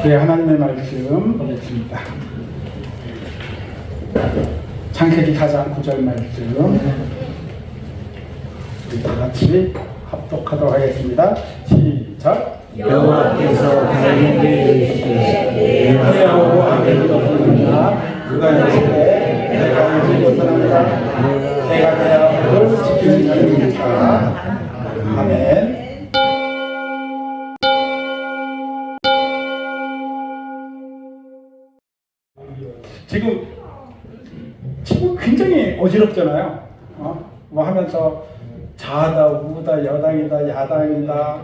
네, 하나님의 말씀 보겠습니다. 창세기 4장 9절 말씀 우리 다 같이 합독하도록 하겠습니다. 시작. 여호와께서 가인에게 이르시되 내하고 아벨이 없느냐 그가 이르시되 내가 이를 못하나이다 내가 내야 그를 지키는 자입니까. 아멘. 지금 굉장히 어지럽잖아요. 뭐 하면서 좌다 우다 여당이다 야당이다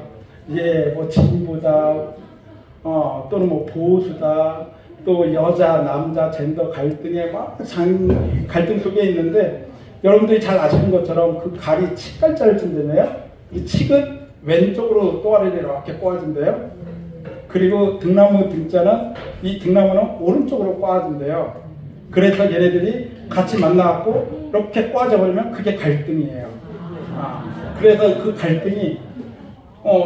뭐 진보다 또는 뭐 보수다 또 여자 남자 젠더 갈등에 막 갈등 속에 있는데 여러분들이 잘 아시는 것처럼 그 갈이 칡갈자를 찐다며요. 이 칡은 왼쪽으로 또아리를 이렇게 꼬아준대요. 그리고 등나무 등자는 이 등나무는 오른쪽으로 꼬아준대요. 그래서 얘네들이 같이 만나갖고 이렇게 꼬아져버리면 그게 갈등이에요. 그래서 그 갈등이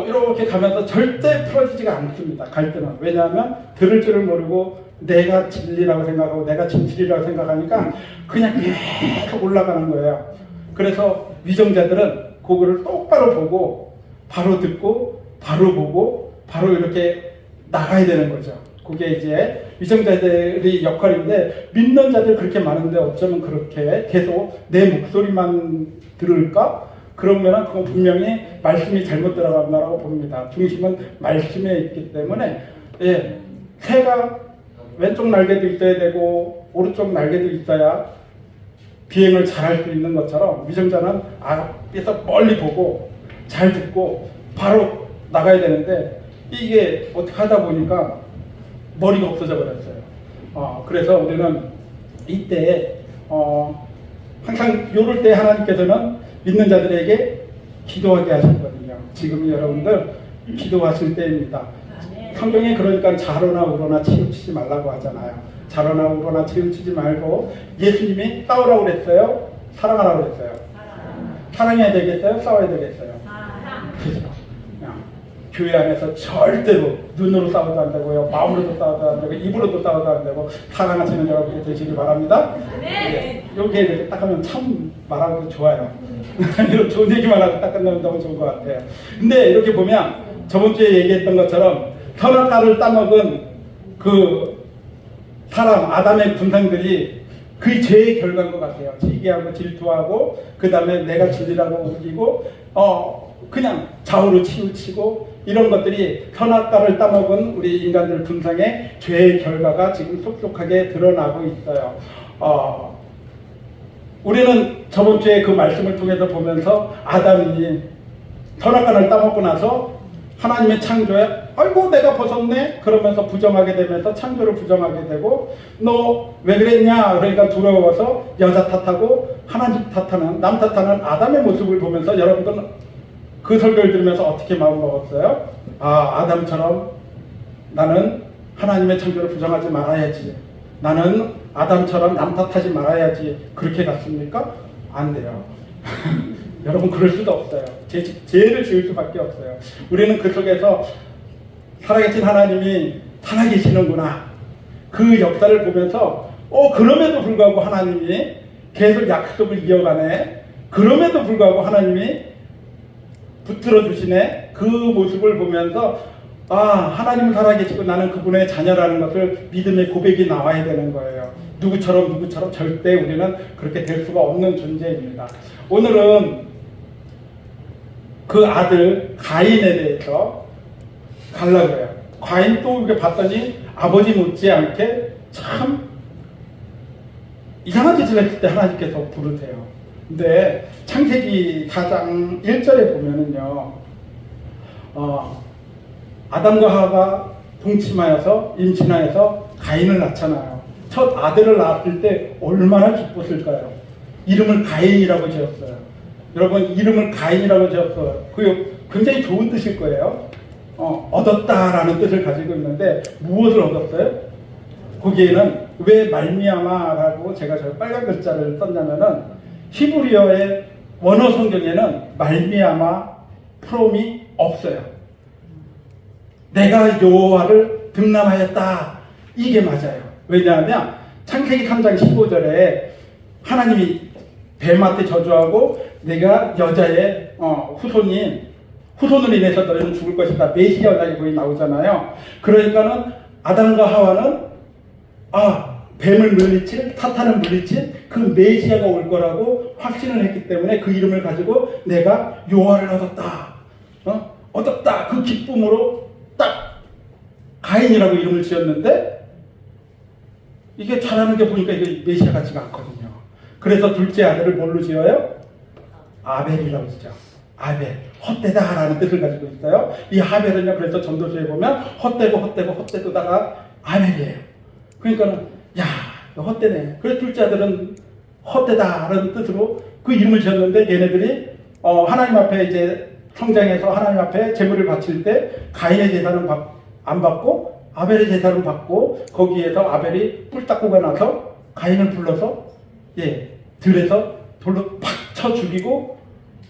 이렇게 가면서 절대 풀어지지가 않습니다. 갈등은. 왜냐하면 들을 줄을 모르고 내가 진리라고 생각하고 내가 진실이라고 생각하니까 그냥 계속 올라가는 거예요. 그래서 위정자들은 그거를 똑바로 보고 바로 듣고 바로 보고 바로 이렇게 나가야 되는 거죠. 그게 이제 위정자들의 역할인데 믿는 자들 그렇게 많은데 어쩌면 그렇게 계속 내 목소리만 들을까? 그러면은 그건 분명히 말씀이 잘못 들어간다라고 봅니다. 중심은 말씀에 있기 때문에 새가 왼쪽 날개도 있어야 되고 오른쪽 날개도 있어야 비행을 잘할 수 있는 것처럼 위정자는 앞에서 멀리 보고 잘 듣고 바로 나가야 되는데 이게 어떻게 하다 보니까 머리가 없어져 버렸어요. 그래서 우리는 이때 항상 요럴 때 하나님께서는 믿는 자들에게 기도하게 하셨거든요. 지금 여러분들 기도하실 때입니다. 성경에 그러니까 좌로나 우로나 치우치지 말라고 하잖아요. 좌로나 우로나 치우치지 말고 예수님이 싸우라고 그랬어요? 사랑하라고 그랬어요? 사랑해야 되겠어요? 싸워야 되겠어요? 그죠? 교회 안에서 절대로 눈으로 싸워도 안 되고요, 마음으로도 싸워도 안 되고, 입으로도 싸워도 안 되고, 사랑하시는 여러분이 되시기 바랍니다. 여기에 이렇게 딱 하면 참 말하기 좋아요. 이런 좋은 얘기만 하고 딱 끝나면 너무 좋은 것 같아요. 근데 이렇게 보면 저번 주에 얘기했던 것처럼 선악과를 따먹은 그 사람, 아담의 군상들이 그 죄의 결과인 것 같아요. 시기하고 질투하고, 그 다음에 내가 진리라고 우기고, 그냥 좌우로 치우치고, 이런 것들이 선악과를 따먹은 우리 인간들 군상의 죄의 결과가 지금 속속하게 드러나고 있어요. 우리는 저번 주에 그 말씀을 통해서 보면서 아담이 선악과를 따먹고 나서 하나님의 창조에 아이고 내가 벗었네 그러면서 부정하게 되면서 창조를 부정하게 되고 너 왜 그랬냐 그러니까 두려워서 여자 탓하고 하나님 탓하는 남 탓하는 아담의 모습을 보면서 여러분들은 그 설교를 들으면서 어떻게 마음 먹었어요? 아담처럼 나는 하나님의 창조를 부정하지 말아야지, 나는 아담처럼 남 탓하지 말아야지, 그렇게 갔습니까? 안 돼요. 여러분 그럴 수도 없어요. 죄를 지을 수밖에 없어요. 우리는 그 속에서 살아계신 하나님이 살아계시는구나 그 역사를 보면서 그럼에도 불구하고 하나님이 계속 약속을 이어가네, 그럼에도 불구하고 하나님이 붙들어 주시네, 그 모습을 보면서 하나님은 살아계시고 나는 그분의 자녀라는 것을 믿음의 고백이 나와야 되는 거예요. 누구처럼 절대 우리는 그렇게 될 수가 없는 존재입니다. 오늘은 그 아들 가인에 대해서 가려고 해요. 가인 또 이렇게 봤더니 아버지 못지않게 참 이상한 짓을 했을 때 하나님께서 부르세요. 근데 창세기 4장 1절에 보면은요, 아담과 하와가 동침하여서 임신하여서 가인을 낳잖아요. 첫 아들을 낳았을 때 얼마나 기뻤을까요? 이름을 가인이라고 지었어요. 여러분 이름을 가인이라고 지었어요. 그게 굉장히 좋은 뜻일 거예요. 얻었다라는 뜻을 가지고 있는데 무엇을 얻었어요? 거기에는 왜 말미암아라고 제가 저 빨간 글자를 썼냐면은 히브리어의 원어 성경에는 말미암아 프롬이 없어요. 내가 여호와를 등남하였다. 이게 맞아요. 왜냐하면 창세기 3장 15절에 하나님이 뱀한테 저주하고 내가 여자의 후손을 인해서 너희는 죽을 것이다. 메시아가 거기 나오잖아요. 그러니까는 아담과 하와는 뱀을 물리칠, 사탄을 물리칠 그 메시아가 올 거라고 확신을 했기 때문에 그 이름을 가지고 내가 요한을 얻었다. 얻었다. 그 기쁨으로 딱 가인이라고 이름을 지었는데 이게 잘하는 게 보니까 이게 메시아 같지가 않거든요. 그래서 둘째 아들을 뭘로 지어요? 아벨이라고 지죠. 아벨, 헛되다라는 뜻을 가지고 있어요. 이 아벨은요, 그래서 전도서에 보면 헛되도다가 아벨이에요. 그러니까는 야, 너 헛되네. 그래서 둘째 아들은 헛되다라는 뜻으로 그 이름을 지었는데 얘네들이 하나님 앞에 이제 성장해서 하나님 앞에 제물을 바칠 때 가인의 제사는 안 받고 아벨의 제사를 받고 거기에서 아벨이 뿔 닦고가 나서 가인을 불러서 들에서 돌로 팍 쳐 죽이고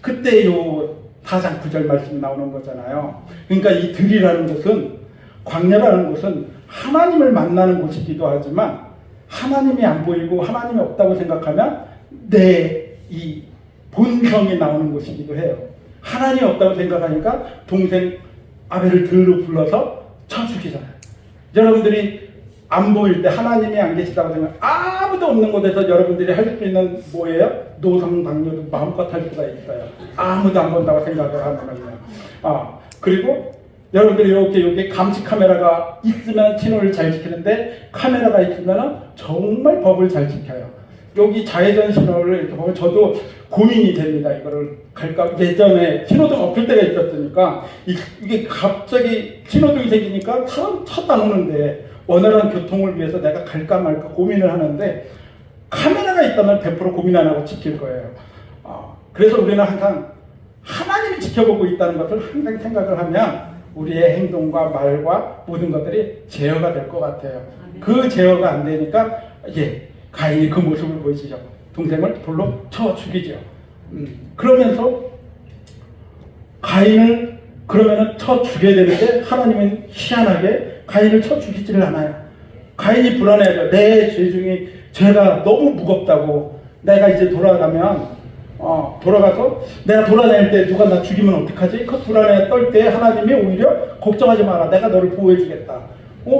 그때 요 4장 9절 말씀이 나오는 거잖아요. 그러니까 이 들이라는 곳은 광야라는 곳은 하나님을 만나는 곳이기도 하지만 하나님이 안 보이고 하나님이 없다고 생각하면 내 이 본성이 나오는 곳이기도 해요. 하나님이 없다고 생각하니까 동생 아벨을 들로 불러서 쳐 죽이잖아요. 여러분들이 안 보일 때 하나님이 안 계시다고 생각 아무도 없는 곳에서 여러분들이 할 수 있는 뭐예요? 노성방뇨도 마음껏 할 수가 있어요. 아무도 안 본다고 생각을 하면요. 그리고 여러분들이 이렇게 감시 카메라가 있으면 신호를 잘 지키는데 카메라가 있으면 정말 법을 잘 지켜요. 여기 좌회전 신호를 이렇게 보면 저도 고민이 됩니다. 이거를 갈까? 예전에 신호등 없을 때가 있었으니까 이게 갑자기 신호등이 생기니까 사람 첫 안 오는데 원활한 교통을 위해서 내가 갈까 말까 고민을 하는데 카메라가 있다면 100% 고민 안 하고 지킬 거예요. 그래서 우리는 항상 하나님이 지켜보고 있다는 것을 항상 생각을 하면 우리의 행동과 말과 모든 것들이 제어가 될 것 같아요. 그 제어가 안 되니까 가인이 그 모습을 보이시죠. 동생을 돌로 쳐 죽이죠. 그러면서 가인을 그러면은 쳐 죽여야 되는데 하나님은 희한하게 가인을 쳐 죽이지를 않아요. 가인이 불안해하죠. 내 죄 중에 죄가 너무 무겁다고 내가 이제 돌아가서 내가 돌아다닐 때 누가 나 죽이면 어떡하지? 그 불안에 떨 때 하나님이 오히려 걱정하지 마라. 내가 너를 보호해 주겠다.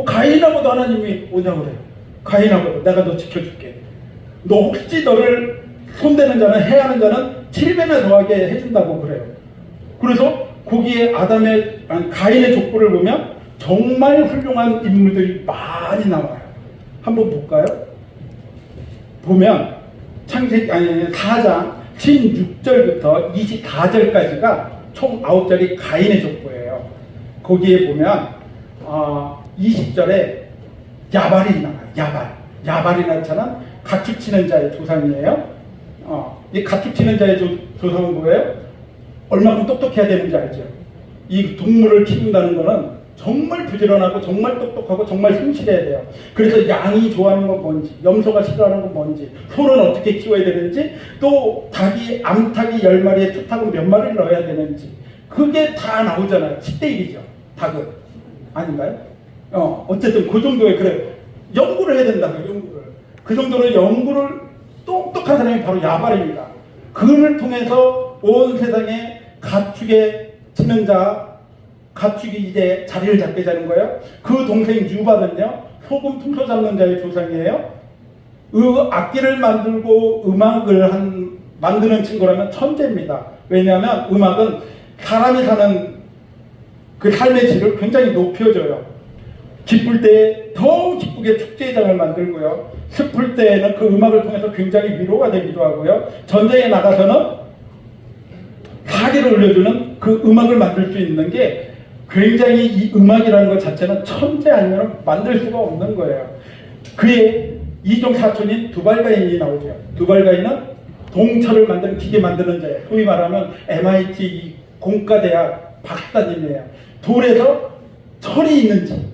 가인하고도 하나님이 오냐고 그래요. 가인하고도 내가 너 지켜줄게. 너 혹시 너를 손대는 자는 해하는 자는 7배나 더하게 해준다고 그래요. 그래서 거기에 가인의 족보를 보면 정말 훌륭한 인물들이 많이 나와요. 한번 볼까요? 보면 창세기 4장 16절부터 24절까지가 총 9절이 가인의 족보예요. 거기에 보면 20절에 야발이 나와요. 야발이라는 자는 가축치는 자의 조상이에요. 이 가축치는 자의 조상은 뭐예요? 얼마큼 똑똑해야 되는지 알죠? 이 동물을 키운다는 거는 정말 부지런하고 정말 똑똑하고 정말 성실해야 돼요. 그래서 양이 좋아하는 건 뭔지, 염소가 싫어하는 건 뭔지, 소는 어떻게 키워야 되는지, 또 닭이 암탉이 10마리에 투닭은 몇 마리를 넣어야 되는지 그게 다 나오잖아요. 10대1이죠. 닭은. 아닌가요? 어쨌든 그 정도의 연구를 해야 된다고요. 연구를. 그 정도로 연구를 똑똑한 사람이 바로 야발입니다. 그를 통해서 온 세상에 가축에 치는 자, 가축이 이제 자리를 잡게 되는 거예요. 그 동생 유발은요, 소금 풍소 잡는 자의 조상이에요. 악기를 만들고 음악을 만드는 친구라면 천재입니다. 왜냐하면 음악은 사람이 사는 그 삶의 질을 굉장히 높여줘요. 기쁠 때 더 기쁘게 축제장을 만들고요. 슬플 때에는 그 음악을 통해서 굉장히 위로가 되기도 하고요. 전쟁에 나가서는 사기를 올려주는 그 음악을 만들 수 있는 게 굉장히 이 음악이라는 것 자체는 천재 아니면 만들 수가 없는 거예요. 그의 이종 사촌인 두발가인이 나오죠. 두발가인은 동철을 만드는 기계 만드는 자예요. 소위 말하면 MIT 공과대학 박사님이에요. 돌에서 철이 있는지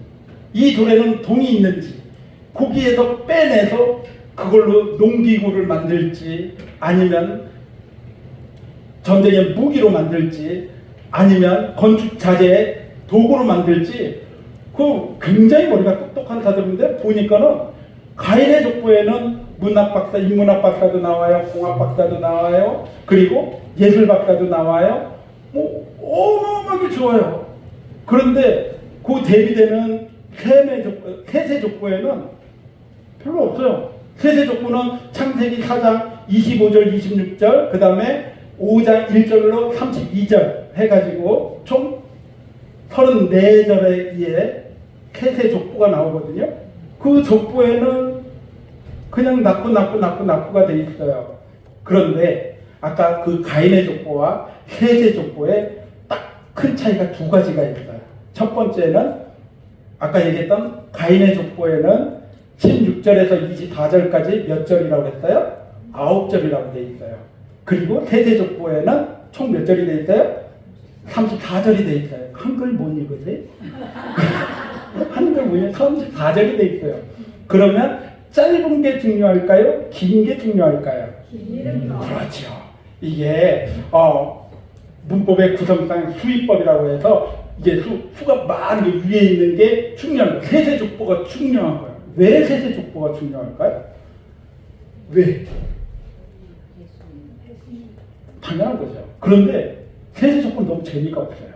이 돌에는 동이 있는지 거기에서 빼내서 그걸로 농기구를 만들지 아니면 전쟁의 무기로 만들지 아니면 건축 자재의 도구로 만들지 그 굉장히 머리가 똑똑한 사람인데 보니까는 가인의 족보에는 문학 박사, 인문학 박사도 나와요, 공학 박사도 나와요, 그리고 예술 박사도 나와요. 뭐 어마어마하게 좋아요. 그런데 그 대비되는 셋의 족보에는 별로 없어요. 셋의 족보는 창세기 4장 25절, 26절, 그 다음에 5장 1절로 32절 해가지고 총 34절에 의해 셋의 족보가 나오거든요. 그 족보에는 그냥 낙구가 되어 있어요. 그런데 아까 그 가인의 족보와 셋의 족보에 딱 큰 차이가 두 가지가 있어요. 첫 번째는 아까 얘기했던 가인의 족보에는 16절에서 24절까지 몇 절이라고 했어요? 9절이라고 되어 있어요. 그리고 셋의 족보에는 총 몇 절이 되어 있어요? 34절이 되어 있어요. 한글 못 읽으세요? 한글 못 읽으세요? 34절이 되어 있어요. 그러면 짧은 게 중요할까요? 긴 게 중요할까요? 그렇죠. 이게 문법의 구성상 수위법이라고 해서 이게 수가 많이 위에 있는 게 중요한 거예요. 셋의 족보가 중요한 거예요. 왜 셋의 족보가 중요할까요? 왜? 당연한 거죠. 그런데 셋의 족보는 너무 재미가 없어요.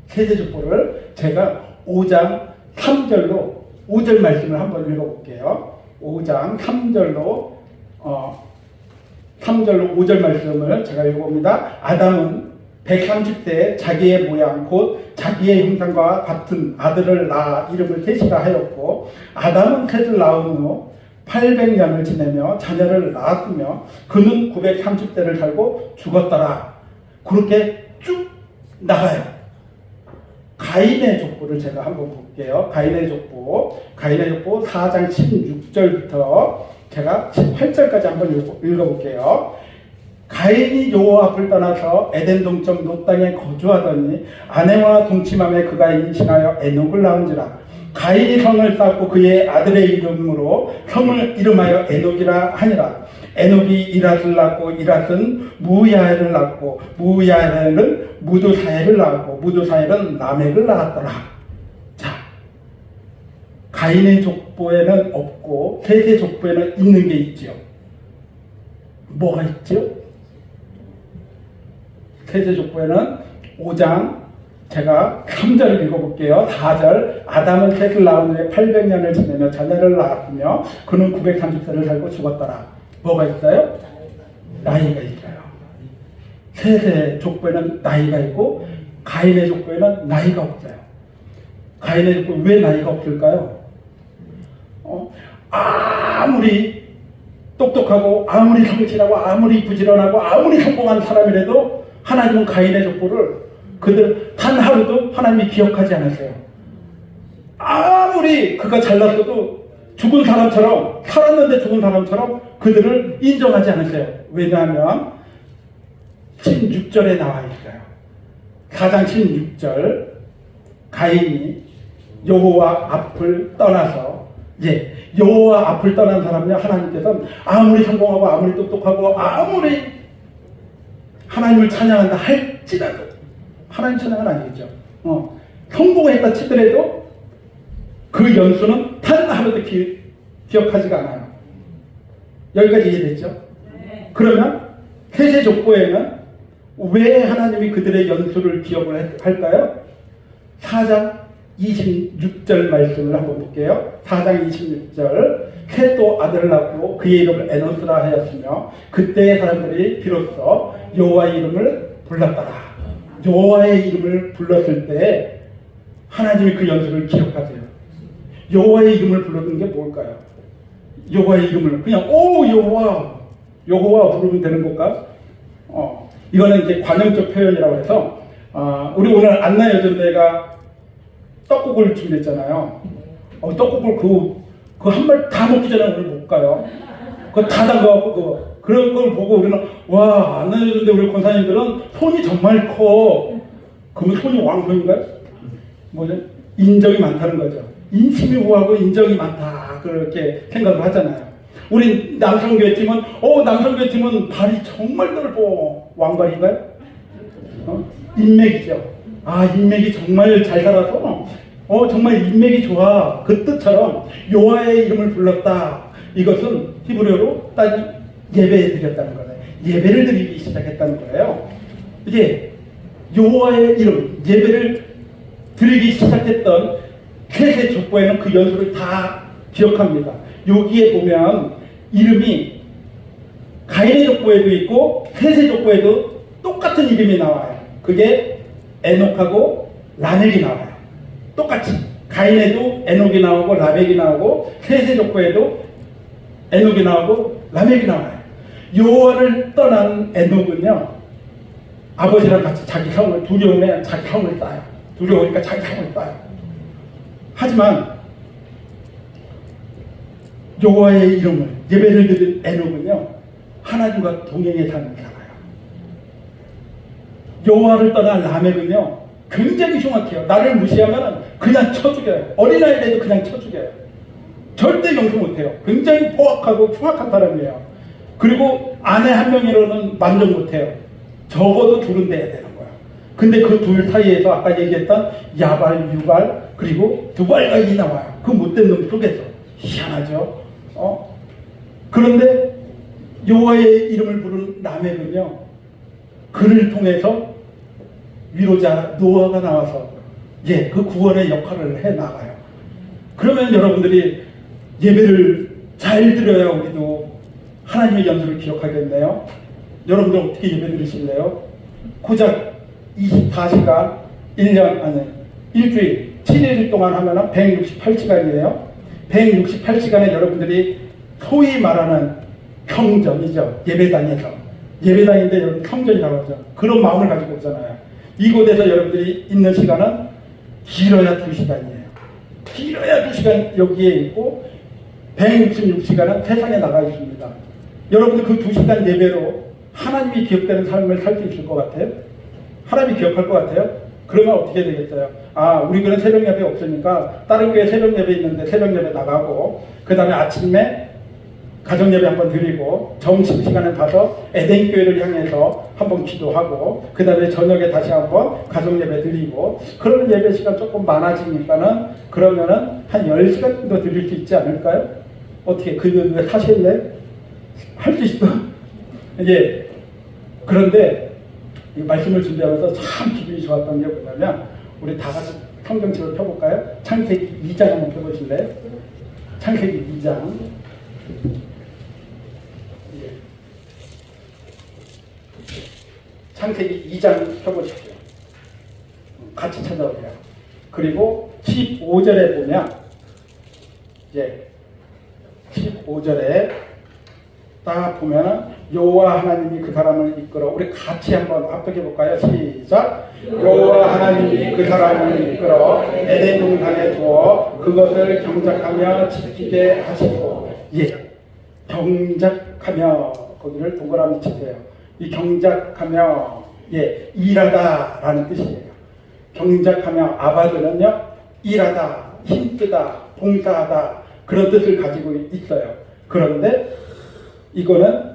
셋의 족보를 제가 5장 3절로 5절 말씀을 한번 읽어볼게요. 5장 3절로 5절 말씀을 제가 읽어봅니다. 아담은 130세에 자기의 모양 곧 자기의 형상과 같은 아들을 낳아 이름을 셋이라 하였고 아담은 셋을 낳은 후 800년을 지내며 자녀를 낳았으며 그는 930세를 살고 죽었더라. 그렇게 쭉 나가요. 가인의 족보를 제가 한번 볼게요. 가인의 족보 4장 16절부터 제가 18절까지 한번 읽어볼게요. 가인이 여호와 앞을 떠나서 에덴 동쪽 롯 땅에 거주하더니 아내와 동침함에 그가 임신하여 에녹을 낳은지라. 가인이 성을 쌓고 그의 아들의 이름으로 성을 이름하여 에녹이라 하니라. 에녹이 이랏을 낳고 이랏은 무야엘을 낳고 무야엘은 무두사엘을 낳고 무두사엘은 라멕을 낳았더라. 자, 가인의 족보에는 없고 셋의 족보에는 있는 게 있죠. 뭐가 있죠? 셋의 족보에는 5장 제가 3절 읽어볼게요. 4절 아담은 셋을 낳은 후에 800년을 지내며 자녀를 낳았으며 그는 930세를 살고 죽었더라. 뭐가 있어요? 나이가 있어요. 셋의 족보에는 나이가 있고 가인의 족보에는 나이가 없어요. 가인의 족보 왜 나이가 없을까요? 아무리 똑똑하고 아무리 성실하고 아무리 부지런하고 아무리 성공한 사람이라도 하나님은 가인의 족보를 그들 단 하루도 하나님이 기억하지 않았어요. 아무리 그가 잘났어도 죽은 사람처럼 살았는데 죽은 사람처럼 그들을 인정하지 않았어요. 왜냐하면 16절에 나와 있어요. 4장 16절 가인이 여호와 앞을 떠나서 여호와 앞을 떠난 사람은요 하나님께서는 아무리 성공하고 아무리 똑똑하고 아무리 하나님을 찬양한다 할지라도 하나님 찬양은 아니겠죠. 성공했다 치더라도 그 연수는 단 하루도 기억하지가 않아요. 여기까지 이해됐죠? 네. 그러면 셋의 족보에는 왜 하나님이 그들의 연수를 기억을 할까요? 4장 26절 말씀을 한번 볼게요. 4장 26절 셋도 아들을 낳고 그의 이름을 에노스라 하였으며 그때의 사람들이 비로소 여호와의 이름을 불렀더라. 여호와의 이름을 불렀을 때 하나님이 그 연수를 기억하세요. 여호와의 이름을 부르는 게 뭘까요? 여호와의 이름을 그냥 여호와 부르면 되는 걸까? 이거는 이제 관용적 표현이라고 해서 우리 오늘 안나여전대가 떡국을 준비했잖아요. 떡국을 그 한 말 다 먹기 전에 오늘 못 가요. 그거 다 담가갖고 그런 걸 보고 우리는 와 안나여전대 우리 권사님들은 손이 정말 커. 그러면 손이 왕손인가요? 뭐죠? 인정이 많다는 거죠. 인심이 우하고 인정이 많다 그렇게 생각을 하잖아요. 우리 남성교회팀은 발이 정말 넓어. 왕발인가요? 인맥이죠. 인맥이 정말 잘 살아서 정말 인맥이 좋아. 그 뜻처럼 여호와의 이름을 불렀다. 이것은 히브리어로 딱 예배 드렸다는 거예요. 예배를 드리기 시작했다는 거예요. 이제 여호와의 이름, 예배를 드리기 시작했던 셋의 족보에는 그 연수를 다 기억합니다. 여기에 보면 이름이 가인의 족보에도 있고 셋의 족보에도 똑같은 이름이 나와요. 그게 에녹하고 라멕이 나와요. 똑같이 가인에도 에녹이 나오고 라멕이 나오고 셋의 족보에도 에녹이 나오고 라멕이 나와요. 여호와를 떠난 에녹은요, 아버지랑 같이 자기 형을 두려움에 자기 형을 따요. 두려우니까 자기 형을 따요. 하지만 여호와의 이름을 예배를 드린 에녹은요, 하나님과 동행해 사는 살아요. 여호와를 떠난 라멕은요, 굉장히 흉악해요. 나를 무시하면 그냥 쳐 죽여요. 어린아이라도 그냥 쳐 죽여요. 절대 용서 못해요. 굉장히 포악하고 흉악한 사람이에요. 그리고 아내 한 명이로는 만족 못해요. 적어도 둘은 돼야 되는 거야. 근데 그 둘 사이에서 아까 얘기했던 야발, 유발, 그리고 두발가인이 나와요. 그 못된 놈 속에서. 희한하죠. 그런데 여호와의 이름을 부른 라멕은요, 그를 통해서 위로자 노아가 나와서 그 구원의 역할을 해 나가요. 그러면 여러분들이 예배를 잘 드려야 우리도 하나님의 연수를 기억하겠네요. 여러분들 어떻게 예배 드리실래요? 고작 24시간 1년 아니 일주일 7일 동안 하면 168시간이에요. 168시간에 여러분들이 소위 말하는 평전이죠. 예배당인데 여러분 평전이라고 하죠. 그런 마음을 가지고 오잖아요. 이곳에서 여러분들이 있는 시간은 길어야 2시간이에요. 길어야 2시간 여기에 있고 166시간은 세상에 나가 있습니다. 여러분들 그 2시간 예배로 하나님이 기억되는 삶을 살 수 있을 것 같아요? 하나님이 기억할 것 같아요? 그러면 어떻게 되겠어요? 우리 교회는 새벽 예배 없으니까 다른 교회 새벽 예배 있는데 새벽 예배 나가고, 그 다음에 아침에 가정 예배 한번 드리고, 점심 시간에 가서 에덴 교회를 향해서 한번 기도하고, 그 다음에 저녁에 다시 한번 가정 예배 드리고, 그런 예배 시간 조금 많아지니까는 그러면은 한 10시간 정도 드릴 수 있지 않을까요? 어떻게 그 사실래? 할 수 있어? 그런데 이 말씀을 준비하면서 참 기분이 좋았던 게 뭐냐면, 우리 다 같이 성경책을 펴볼까요? 창세기 2장 한번 펴보실래요? 창세기 2장. 창세기 2장 펴보십시오. 같이 찾아오세요. 그리고 15절에 보면 15절에 딱 보면은 여호와 하나님이 그 사람을 이끌어, 우리 같이 한번 합독해 볼까요? 시작. 여호와 하나님이 그 사람을 이끌어 에덴 동산에 두어 그것을 경작하며 지키게 하시고, 경작하며, 거기를 동그라미 치세요. 이 경작하며, 일하다라는 뜻이에요. 경작하며, 아바드는요, 일하다, 힘쓰다, 봉사하다, 그런 뜻을 가지고 있어요. 그런데 이거는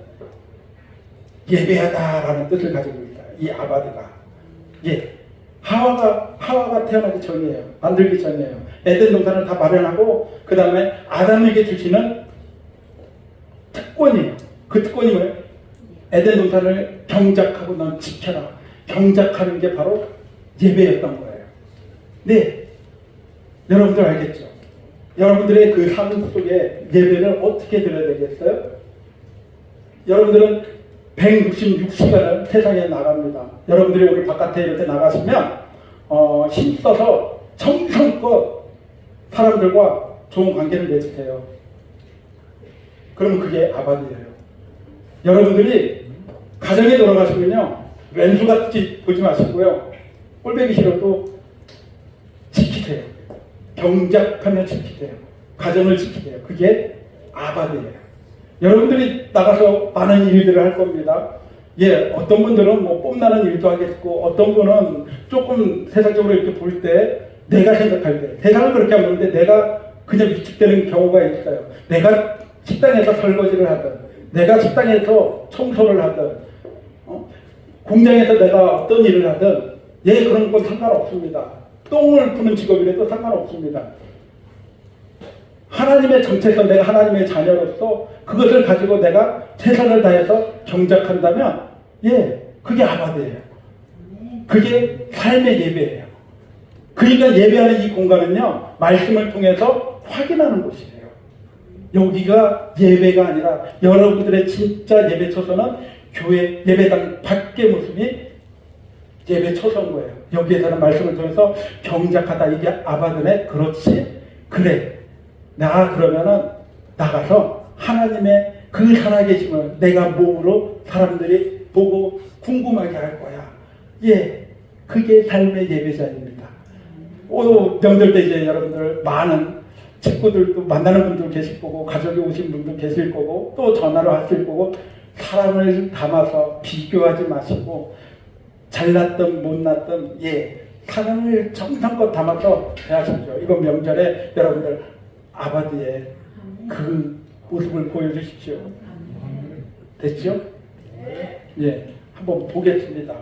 예배하다라는 뜻을 가지고 있어요. 이 아바드가. 하와가 태어나기 전이에요. 만들기 전이에요. 에덴 동산을 다 마련하고, 그 다음에 아담에게 주시는 특권이에요. 그 특권이 뭐예요? 에덴 동산을 경작하고 넌 지켜라. 경작하는 게 바로 예배였던 거예요. 여러분들 알겠죠? 여러분들의 그 삶 속에 예배를 어떻게 드려야 되겠어요? 여러분들은 166시간을 세상에 나갑니다. 여러분들이 오늘 바깥에 이렇게 나가시면 힘써서 정성껏 사람들과 좋은 관계를 맺으세요. 그러면 그게 아바디예요. 여러분들이 가정에 돌아가시면요, 왼수같이 보지 마시고요, 꼴배기 싫어도 지키세요. 경작하며 지키세요. 가정을 지키세요. 그게 아바디예요. 여러분들이 나가서 많은 일들을 할 겁니다. 어떤 분들은 뭐 뽐나는 일도 하겠고, 어떤 분은 조금 세상적으로 이렇게 볼 때, 내가 생각할 때, 세상은 그렇게 안 보는데 내가 그냥 위축되는 경우가 있어요. 내가 식당에서 설거지를 하든, 내가 식당에서 청소를 하든, 공장에서 내가 어떤 일을 하든, 그런 건 상관없습니다. 똥을 푸는 직업이라도 상관없습니다. 하나님의 정체성, 내가 하나님의 자녀로서 그것을 가지고 내가 최선을 다해서 경작한다면 그게 아바드예요. 그게 삶의 예배예요. 그러니까 예배하는 이 공간은요, 말씀을 통해서 확인하는 곳이에요. 여기가 예배가 아니라 여러분들의 진짜 예배 처소는 교회 예배당 밖의 모습이 예배 처소인 거예요. 여기에서는 말씀을 통해서 경작하다. 이게 아바드네. 그렇지? 그래. 나 그러면은 나가서 하나님의 그 살아계심을 내가 몸으로 사람들이 보고 궁금하게 할 거야. 그게 삶의 예배자입니다. 명절 때 이제 여러분들 많은 친구들도 만나는 분도 계실 거고, 가족이 오신 분도 계실 거고, 또 전화로 하실 거고, 사람을 담아서 비교하지 마시고, 잘났든 못났든, 사람을 정성껏 담아서 대하십시오. 이번 명절에 여러분들 아바드의 그 모습을 보여주십시오. 됐죠? 한번 보겠습니다.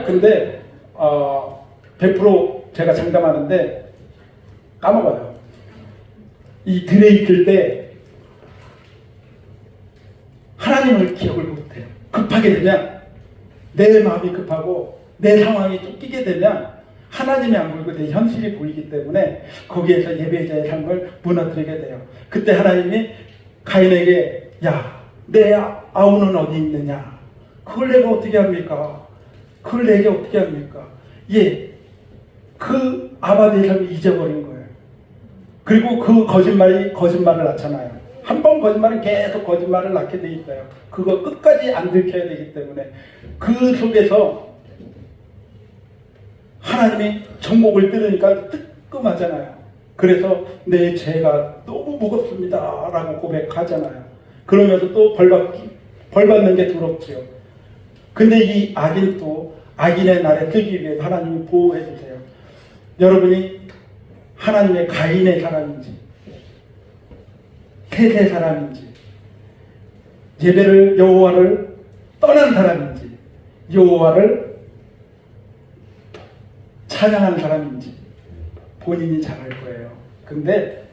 근데 100% 제가 장담하는데 까먹어요. 이 들에 있을 때 하나님을 기억을 못해요. 급하게 되면, 내 마음이 급하고 내 상황이 쫓기게 되면 하나님이 안 보이고 내 현실이 보이기 때문에 거기에서 예배자의 삶을 무너뜨리게 돼요. 그때 하나님이 가인에게 내 아우는 어디 있느냐? 그걸 내가 어떻게 합니까? 그걸 내게 어떻게 합니까? 그 아바드의 삶을 잊어버린 거예요. 그리고 그 거짓말을 낳잖아요. 한 번 거짓말은 계속 거짓말을 낳게 돼 있어요. 그거 끝까지 안 들켜야 되기 때문에 그 속에서 하나님이 정복을 들으니까 뜨끔하잖아요. 그래서 내 죄가 너무 무겁습니다 라고 고백하잖아요. 그러면서 또 벌받는 게 두렵지요. 근데 이 악인 또 악인의 날에 뜨기 위해 하나님이 보호해 주세요. 여러분이 하나님의 가인의 사람인지 셋의 사람인지, 예배를 여호와를 떠난 사람인지, 여호와를 찬양하는 사람인지 본인이 잘 알 거예요. 근데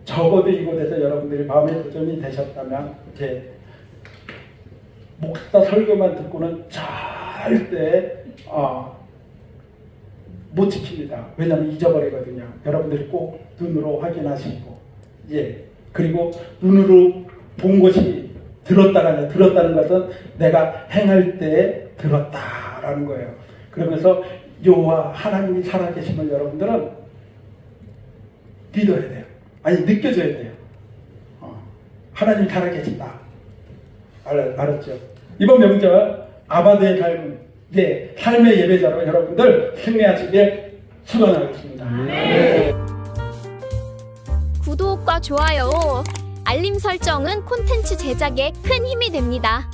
적어도 이곳에서 여러분들이 마음의 도전이 되셨다면 목사 설교만 듣고는 절대 못 지킵니다. 왜냐하면 잊어버리거든요. 여러분들이 꼭 눈으로 확인하시고 그리고 눈으로 본 것이 들었다는 것은 내가 행할 때 들었다라는 거예요. 그러면서 여호와 하나님이 살아계심을 여러분들은 믿어야 돼요. 아니 느껴져야 돼요. 하나님이 살아계신다. 알았죠? 이번 명절 아바드의 삶, 삶의 예배자로 여러분들 승리하시길 축원하겠습니다. 구독과 좋아요, 알림 설정은 콘텐츠 제작에 큰 힘이 됩니다.